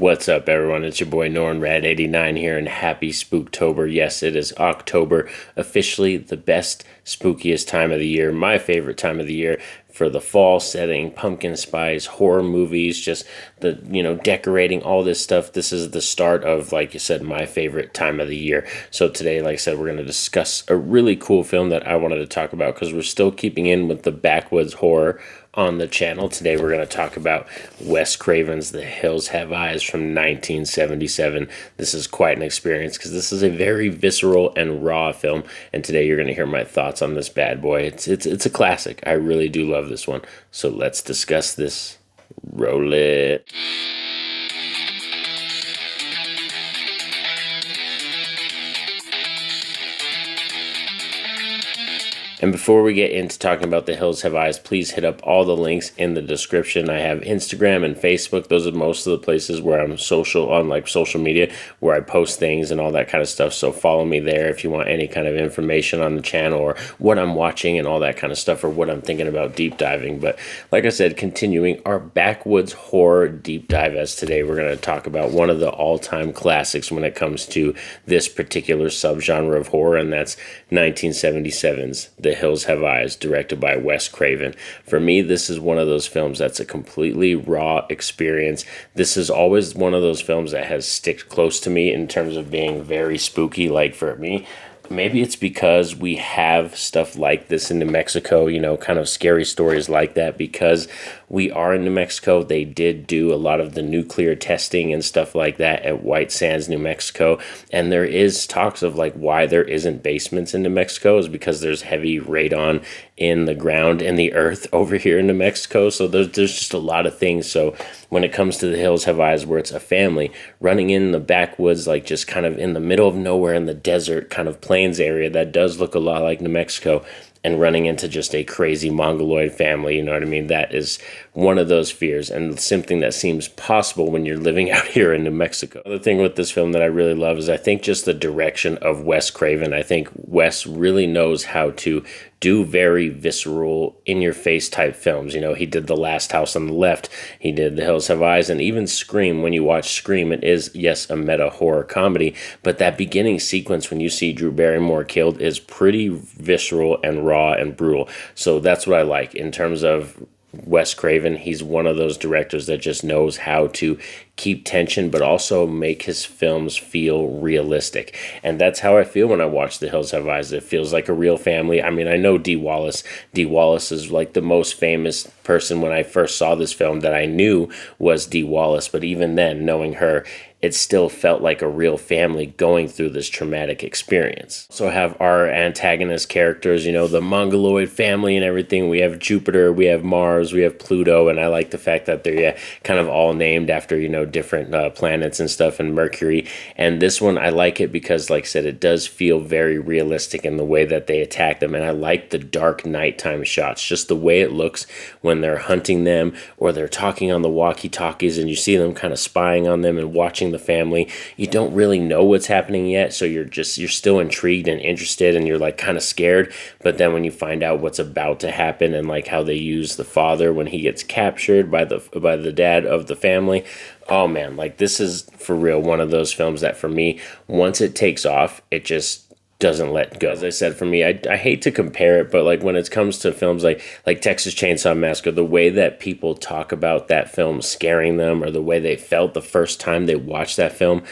What's up, everyone? It's your boy Norn Radd89 here, and happy Spooktober. Yes, it is October, officially the best, spookiest time of the year, my favorite time of the year for the fall setting, pumpkin spice, horror movies, just the, decorating, all this stuff. This is the start of, like you said, my favorite time of the year. So today, like I said, we're going to discuss a really cool film that I wanted to talk about because we're still keeping in with the backwoods horror on the channel. Today we're going to talk about Wes Craven's The Hills Have Eyes from 1977. This is quite an experience because this is a very visceral and raw film, and today you're going to hear my thoughts on this bad boy. It's a classic. I really do love this one. So let's discuss this. Roll it. And before we get into talking about The Hills Have Eyes, please hit up all the links in the description. I have Instagram and Facebook. Those are most of the places where I'm on social media, where I post things and all that kind of stuff. So follow me there if you want any kind of information on the channel or what I'm watching and all that kind of stuff, or what I'm thinking about deep diving. But like I said, continuing our backwoods horror deep dive, as today we're going to talk about one of the all-time classics when it comes to this particular subgenre of horror, and that's 1977's The Hills Have Eyes, directed by Wes Craven. For me, this is one of those films that's a completely raw experience. This is always one of those films that has sticked close to me in terms of being very spooky. Like for me, maybe it's because we have stuff like this in New Mexico, kind of scary stories like that, because we are in New Mexico. They did do a lot of the nuclear testing and stuff like that at White Sands, New Mexico. And there is talks of like why there isn't basements in New Mexico is because there's heavy radon in the ground and the earth over here in New Mexico. So there's just a lot of things. So when it comes to The Hills Have Eyes, where it's a family running in the backwoods, like just kind of in the middle of nowhere in the desert kind of plains area that does look a lot like New Mexico, and running into just a crazy mongoloid family, you know what I mean? That is one of those fears, and something that seems possible when you're living out here in New Mexico. The thing with this film that I really love is I think just the direction of Wes Craven. I think Wes really knows how to do very visceral, in-your-face type films. He did The Last House on the Left, he did The Hills Have Eyes, and even Scream. When you watch Scream, it is, yes, a meta horror comedy, but that beginning sequence when you see Drew Barrymore killed is pretty visceral and raw and brutal. So that's what I like in terms of Wes Craven. He's one of those directors that just knows how to keep tension, but also make his films feel realistic. And that's how I feel when I watch The Hills Have Eyes. It feels like a real family. I mean, I know Dee Wallace. Dee Wallace is like the most famous person when I first saw this film that I knew was Dee Wallace. But even then, knowing her, it still felt like a real family going through this traumatic experience. So have our antagonist characters, the Mongoloid family and everything. We have Jupiter, we have Mars, we have Pluto, and I like the fact that they're kind of all named after, different planets and stuff, and Mercury. And this one, I like it because, like I said, it does feel very realistic in the way that they attack them. And I like the dark nighttime shots, just the way it looks when they're hunting them or they're talking on the walkie-talkies and you see them kind of spying on them and watching the family. You don't really know what's happening yet, so you're still intrigued and interested, and you're like kind of scared. But then when you find out what's about to happen, and like how they use the father when he gets captured by the dad of the family, oh man, like this is for real one of those films that for me, once it takes off, it just doesn't let go. As I said, for me, I hate to compare it, but like when it comes to films like Texas Chainsaw Massacre, the way that people talk about that film scaring them, or the way they felt the first time they watched that film,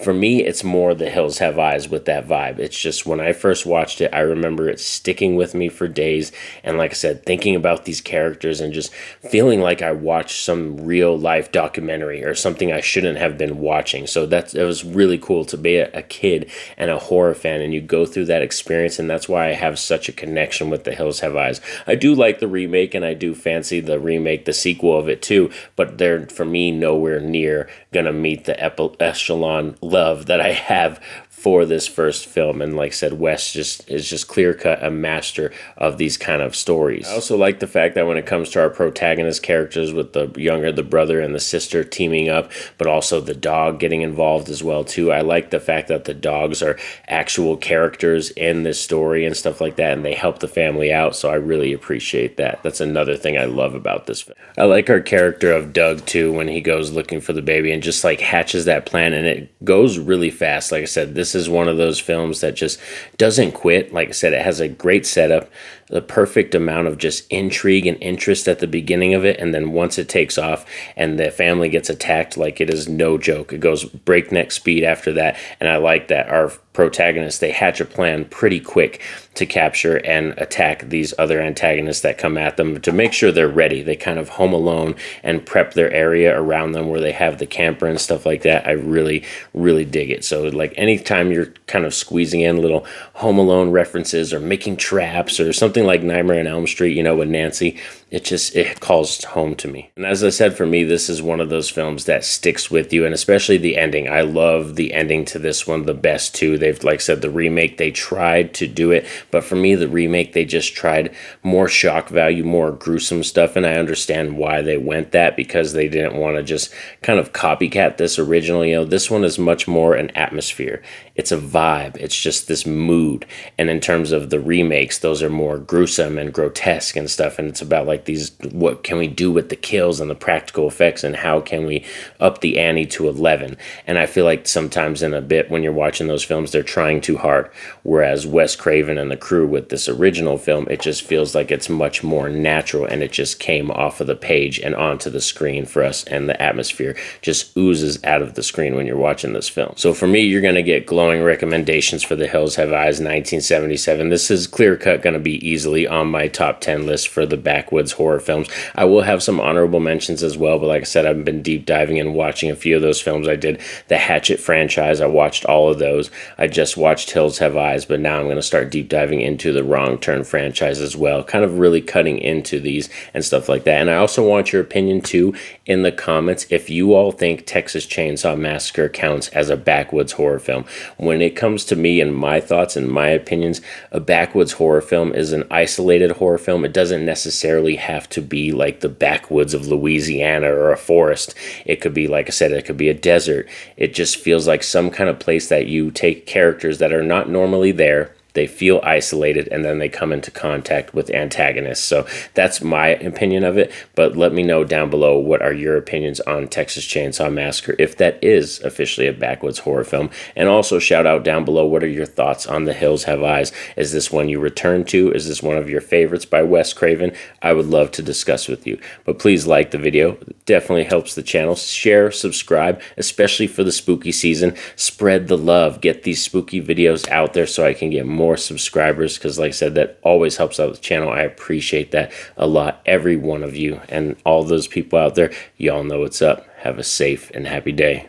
for me, it's more The Hills Have Eyes with that vibe. It's just when I first watched it, I remember it sticking with me for days. And like I said, thinking about these characters and just feeling like I watched some real life documentary or something I shouldn't have been watching. So it was really cool to be a kid and a horror fan, and you go through that experience. And that's why I have such a connection with The Hills Have Eyes. I do like the remake, and I do fancy the remake, the sequel of it too, but they're, for me, nowhere near gonna meet the echelon love that I have for this first film. And like I said, Wes is just clear-cut a master of these kind of stories. I also like the fact that when it comes to our protagonist characters, with the brother and the sister teaming up, but also the dog getting involved as well too. I like the fact that the dogs are actual characters characters in this story and stuff like that, and they help the family out, so I really appreciate that. That's another thing I love about this film. I like our character of Doug too, when he goes looking for the baby and just like hatches that plan, and it goes really fast. Like I said, this is one of those films that just doesn't quit. Like I said, it has a great setup, the perfect amount of just intrigue and interest at the beginning of it, and then once it takes off and the family gets attacked, like, it is no joke. It goes breakneck speed after that, and I like that our protagonists, they hatch a plan pretty quick to capture and attack these other antagonists that come at them, to make sure they're ready. They kind of Home Alone and prep their area around them where they have the camper and stuff like that. I really, really dig it. So like anytime you're kind of squeezing in little Home Alone references or making traps or something like Nightmare on Elm Street, you know, with Nancy, it calls home to me. And as I said, for me, this is one of those films that sticks with you, and especially the ending. I love the ending to this one the best too. They've, like I said, the remake, they tried to do it, but for me, the remake, they just tried more shock value, more gruesome stuff, and I understand why they went that, because they didn't want to just kind of copycat this original. You know, this one is much more an atmosphere. It's a vibe. It's just this mood. And in terms of the remakes, those are more gruesome and grotesque and stuff, and it's about like these, what can we do with the kills and the practical effects, and how can we up the ante to 11. And I feel like sometimes in a bit when you're watching those films, they're trying too hard, whereas Wes Craven and the crew with this original film, it just feels like it's much more natural, and it just came off of the page and onto the screen for us, and the atmosphere just oozes out of the screen when you're watching this film. So for me, you're going to get glowing recommendations for The Hills Have Eyes 1977. This is clear-cut going to be easily on my top 10 list for the backwoods horror films. I will have some honorable mentions as well, but like I said, I've been deep diving and watching a few of those films. I did the Hatchet franchise. I watched all of those. I just watched Hills Have Eyes, but now I'm going to start deep diving into the Wrong Turn franchise as well, kind of really cutting into these and stuff like that. And I also want your opinion too in the comments if you all think Texas Chainsaw Massacre counts as a backwoods horror film. When it comes to me and my thoughts and my opinions, a backwoods horror film is an isolated horror film. It doesn't necessarily have to be like the backwoods of Louisiana or a forest. It could be, like I said, it could be a desert. It just feels like some kind of place that you take characters that are not normally there, they feel isolated, and then they come into contact with antagonists. So that's my opinion of it, but let me know down below what are your opinions on Texas Chainsaw Massacre, if that is officially a backwoods horror film. And also shout out down below, what are your thoughts on The Hills Have Eyes? Is this one you return to? Is this one of your favorites by Wes Craven? I would love to discuss with you. But please like the video. It definitely helps the channel. Share, subscribe, especially for the spooky season. Spread the love. Get these spooky videos out there so I can get more subscribers, because like I said, that always helps out the channel. I appreciate that a lot, every one of you, and all those people out there. Y'all know what's up. Have a safe and happy day.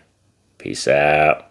Peace out.